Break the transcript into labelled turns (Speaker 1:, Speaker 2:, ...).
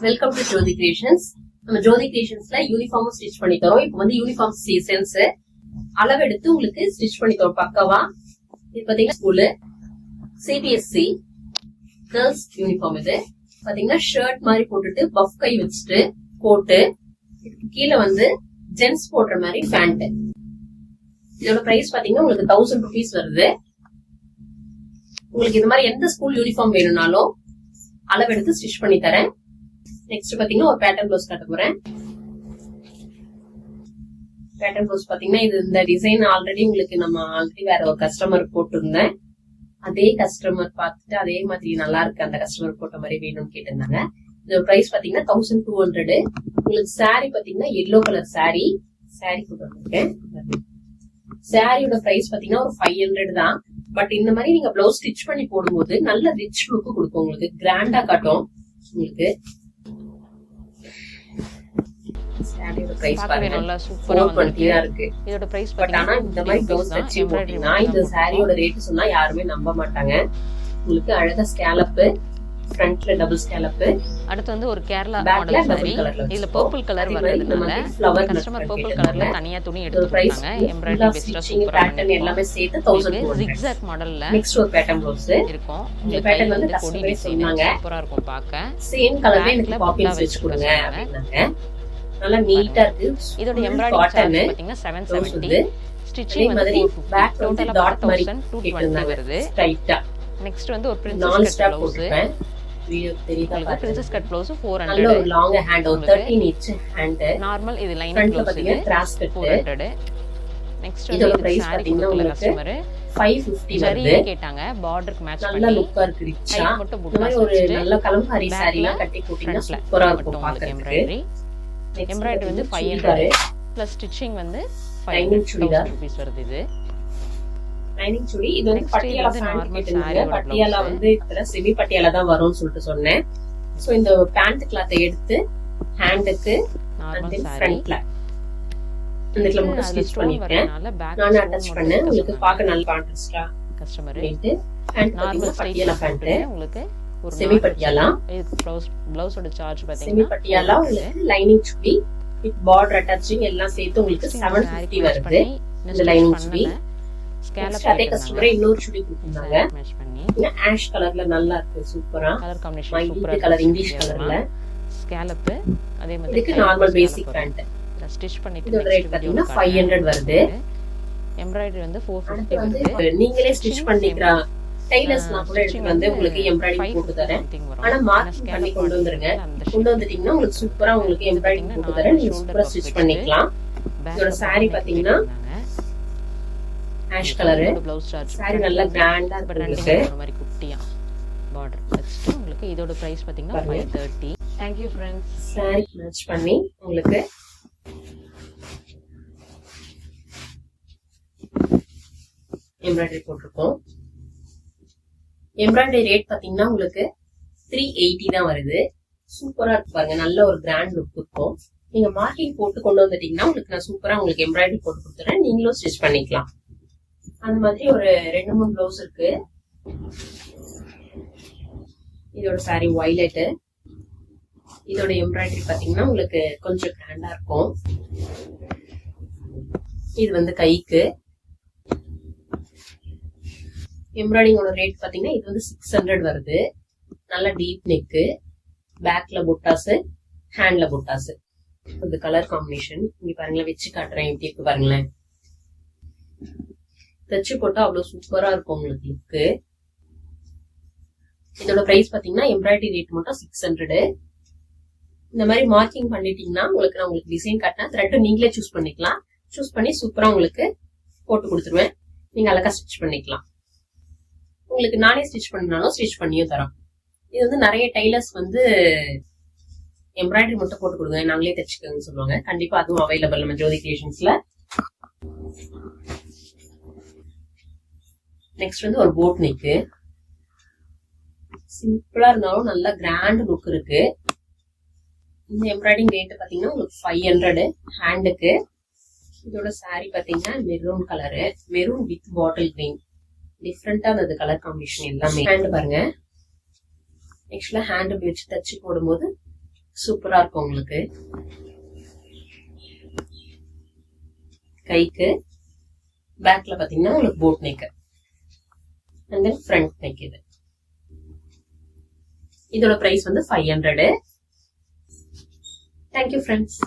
Speaker 1: Welcome to Jothi creations. நம்ம ஜோதி கிரியேஷன்ஸ்ல uniform stitch பண்ணி தரோம். இப்போ வந்து யூனிஃபார்ம் சீசன்ஸ் அளவெடுத்து உங்களுக்கு ஸ்டிச் பண்ணி தரோம் பக்கவா. இது பாத்தீங்கன்னா ஸ்கூலு சிபிஎஸ்சி கேர்ள்ஸ் யூனிஃபார்ம். இது பாத்தீங்கன்னா ஷர்ட் மாதிரி போட்டுட்டு பஃப் கை வச்சுட்டு கோட்டு, கீழே வந்து ஜென்ஸ் போடுற மாதிரி பேண்ட். இதோட பிரைஸ் பாத்தீங்கன்னா உங்களுக்கு 1000 rupees வருது. உங்களுக்கு இது மாதிரி எந்த ஸ்கூல் யூனிஃபார்ம் வேணும்னாலும் அளவெடுத்து ஸ்டிச் பண்ணி தரேன். நெக்ஸ்ட் பாத்தீங்கன்னா ஒரு பேட்டர்ன் ப்ளவுஸ் காட்ட போறேன். பேட்டர்ன் ப்ளவுஸ் பாத்தீங்கன்னா இது இந்த டிசைன் ஆல்ரெடி உங்களுக்கு நம்ம ஆல்ரெடி வேற ஒரு கஸ்டமர் போட்டிருந்தேன். அதே கஸ்டமர் பார்த்துட்டு அதே மாதிரி நல்லா இருக்கு, அந்த கஸ்டமர் போட்ட மாதிரி வேணும்னு கேட்டிருந்தாங்க. இதோட பிரைஸ் பாத்தீங்கன்னா 1200. உங்களுக்கு சாரி பாத்தீங்கன்னா எல்லோ கலர் சாரி போட்டு வந்திருக்கேன். சாரியோட பிரைஸ் பாத்தீங்கன்னா ஒரு 500 தான். பட் இந்த மாதிரி நீங்க பிளவுஸ் ஸ்டிச் பண்ணி போடும்போது நல்ல ரிச் லுக் கொடுக்கும், உங்களுக்கு கிராண்டா காட்டும். உங்களுக்கு சாரியோட பிரைஸ் பாருங்க நல்லா சூப்பரா இருக்கு. இதோட பிரைஸ் பட் ஆனா இந்த மாதிரி பிளவுஸ் தச்சு போட்டீங்கன்னா இந்த சாரியோட ரேட் சொன்னா யாருமே நம்ப மாட்டாங்க. உங்களுக்கு அழகா ஸ்கேலப், ஃப்ரண்ட்ல டபுள் ஸ்கேலப், அடுத்து வந்து ஒரு கேரளா மாடல் சாரி. இதுல பர்பிள் கலர் வரதுனால கஸ்டமர் பர்பிள் கலர்ல தனியா துணி எடுத்துட்டாங்க. எம்ப்ராய்டரி பெஸ்டா சூப்பரா பேட்டர்ன் எல்லாமே சேர்த்து 1200. zigzag மாடல்ல நெக்ஸ்ட் ஒரு பேட்டர்ன் ப்ளவுஸ் இருக்கும். இந்த பேட்டர்ன் வந்து கொடி டிசைன் சூப்பரா இருக்கும் பார்க்க. சேம் கலர்ல எனக்கு பாப்பின்ஸ் வெச்சு கொடுங்க அப்படினாங்க. நல்லா நீட்டா இருக்கு. இதோட எம்ப்ராய்டரி சார்ஜ் பாத்தீங்கன்னா 770. ஸ்டிச்சிங் வந்து பேக் டோட்டலா டாட் மாதிரி 220 வருது ஸ்ட்ரைட்டா. நெக்ஸ்ட் வந்து ஒரு பிரின்சஸ் கட் ப்ளவுஸ். வீடியோ தெரியுதா? Princess cut blouse 400. நல்ல ஒரு லாங் ஹேண்ட், ஒரு 13 inch ஹேண்ட். நார்மல் இது லைனிங் ப்ளவுஸ் இது கிராஸ் கட் 400. நெக்ஸ்ட் இதோட பிரைஸ் பாத்தீங்கன்னா உங்களுக்கு 550 வருது. கேட்டாங்க பார்டருக்கு மேட்ச் பண்ணி நல்ல லுக்கா இருக்கு, ரிச்சா. இந்த மாதிரி ஒரு நல்ல கலம்காரி சாரிலாம் கட்டி போட்டீங்கன்னா சூப்பரா இருக்கும் பார்க்கிறதுக்கு. எம்ப்ராய்டரி வந்து 500 பிளஸ் ஸ்டிச்சிங் வந்து 500 rupees வருது. இது லைனிங் சுடி. இது வந்து பட்டியாலா பேண்ட் கேட்டிருந்தாங்க. பட்டியாலா வந்து இதெல்லாம் செமி பட்டியாலா தான் வரும்னு சொல்லிட்டு சொன்னேன். சோ இந்த பேண்ட் கிளாத்தை எடுத்து ஹேண்டுக்கு அண்ட் ஃப்ரண்ட்ல இந்த இடத்துல மட்டும் ஸ்டிச் பண்ணிட்டேன். நான் அட்டாச் பண்ணேன். உங்களுக்கு பார்க்க நல்ல கான்ட்ராஸ்டா customer rate. Pant normal Patiala pant உங்களுக்கு ஒரு செமி பட்டியாலா. ப்ளவுஸோட சார்ஜ் பாத்தீங்கன்னா செமி பட்டியாலா உங்களுக்கு lining chudi with border attaching எல்லாம் சேர்த்து உங்களுக்கு 750 வருது. இந்த லைனிங் சுடி அதே கஸ்டமரே இன்னொரு சுடி கொடுத்திருந்தாங்க. மேட்ச் பண்ணி ஆஷ் கலர்ல நல்லா இருக்கு, சூப்பரா கலர் காம்பினேஷன் சூப்பரா கலர் இங்கிலீஷ் கலர்ல ஸ்கேலப். அதே மாதிரி இதுக்கு நார்மல் பேசிக் பேண்ட் ஸ்டிச் பண்ணிட்டு இதோட ரேட் பாத்தீங்கன்னா 500 வருது. எம்ப்ராய்டரி வந்து 450 வருது. நீங்களே ஸ்டிச் பண்ணிக்கிறா டெய்லர்ஸ்லாம் கூட எடுத்து வந்து உங்களுக்கு எம்ப்ராய்டரி போட்டு தரேன். ஆனா மார்க் பண்ணி கொண்டு வந்துருங்க. கொண்டு வந்துட்டீங்கன்னா உங்களுக்கு சூப்பரா உங்களுக்கு எம்ப்ராய்டரி போட்டு தரேன். நீங்க சூப்பரா ஸ்டிச் பண்ணிக்கலாம். இதோட சாரி பாத்தீங்கன்னா ash colour blouse charge. Sorry நல்லா கிராண்டா இருக்கு, ஒரு மாதிரி குட்டியா பார்டர் வச்சிட்டு உங்களுக்கு இதோட பிரைஸ் பாத்தீங்கன்னா 530. Thank you friends. Sorry match பண்ணி உங்களுக்கு எம்ப்ராய்டரி போட்டுருக்கோம். எம்ப்ராய்டரி ரேட் பாத்தீங்கன்னா உங்களுக்கு 380 தான் வருது. சூப்பரா இருக்கு பாருங்க, நல்ல ஒரு கிராண்ட் லுக் இருக்கும். நீங்க மார்க்கிங் போட்டு கொண்டு வந்துட்டீங்கன்னா உங்களுக்கு நான் சூப்பரா உங்களுக்கு எம்ப்ராய்டரி போட்டு கொடுத்துறேன். நீங்களும் ஸ்டிச் பண்ணிக்கலாம். அந்த மாதிரி ஒரு 2-3 ப்ளவுஸ் இருக்கு. இதோட சாரி வயலட். இதோட எம்ப்ராய்டரி பாத்தீங்கன்னா உங்களுக்கு கொஞ்சம் கிராண்டா இருக்கும். இது வந்து கைக்கு எம்ப்ராய்டிங்கோட ரேட் பாத்தீங்கன்னா இது வந்து 600 வருது. நல்ல டீப் நெக்கு, பேக்ல பொட்டாஸ், ஹேண்ட்ல பொட்டாஸ். இந்த கலர் காம்பினேஷன் இங்க பாருங்களேன், வச்சு காட்டுறேன் எப்படி இருக்கு பாருங்களேன். தச்சு போட்டா அவ்வளவு சூப்பரா இருக்கும் உங்களுக்கு லுக்கு. இதோட பிரைஸ் பாத்தீங்கன்னா எம்ப்ராய்டரி ரேட் மட்டும் 600. இந்த மாதிரி மார்க்கிங் பண்ணிட்டீங்கன்னா உங்களுக்கு நான் உங்களுக்கு டிசைன் காட்டினா த்ரெட் நீங்களே சூஸ் பண்ணிக்கலாம். சூஸ் பண்ணி சூப்பரா உங்களுக்கு போட்டு கொடுத்துருவேன். நீங்க அழகா ஸ்டிச் பண்ணிக்கலாம். உங்களுக்கு நானே ஸ்டிச் பண்ணாலும் ஸ்டிச் பண்ணியும் தரோம். இது வந்து நிறைய டைலர்ஸ் வந்து எம்ப்ராய்டரி மட்டும் போட்டு கொடுங்க, நாங்களே தச்சுக்கோங்கன்னு சொல்லுவாங்க. கண்டிப்பா அதுவும் அவைலபிள் நம்ம ஜோதி கிரியேஷன்ஸ்ல. நெக்ஸ்ட் வந்து ஒரு போட் நெக்கு. சிம்பிளா இருந்தாலும் நல்ல கிராண்ட் லுக் இருக்கு. இந்த எம்ப்ராய்டிங் ரேட் பாத்தீங்கன்னா உங்களுக்கு 500 ஹேண்டுக்கு. இதோட சாரி பாத்தீங்கன்னா maroon colour, maroon with bottle green. டிஃப்ரெண்டா இருந்தது கலர் காம்பினேஷன் எல்லாமே. ஹேண்ட் பாருங்க, ஆக்சுவலா ஹேண்ட் வச்சு தச்சு போடும்போது சூப்பரா இருக்கும் உங்களுக்கு. கைக்கு பேக்ல பாத்தீங்கன்னா உங்களுக்கு boat neck and then front neck. இதோட பிரைஸ் வந்து 500. Thank you friends.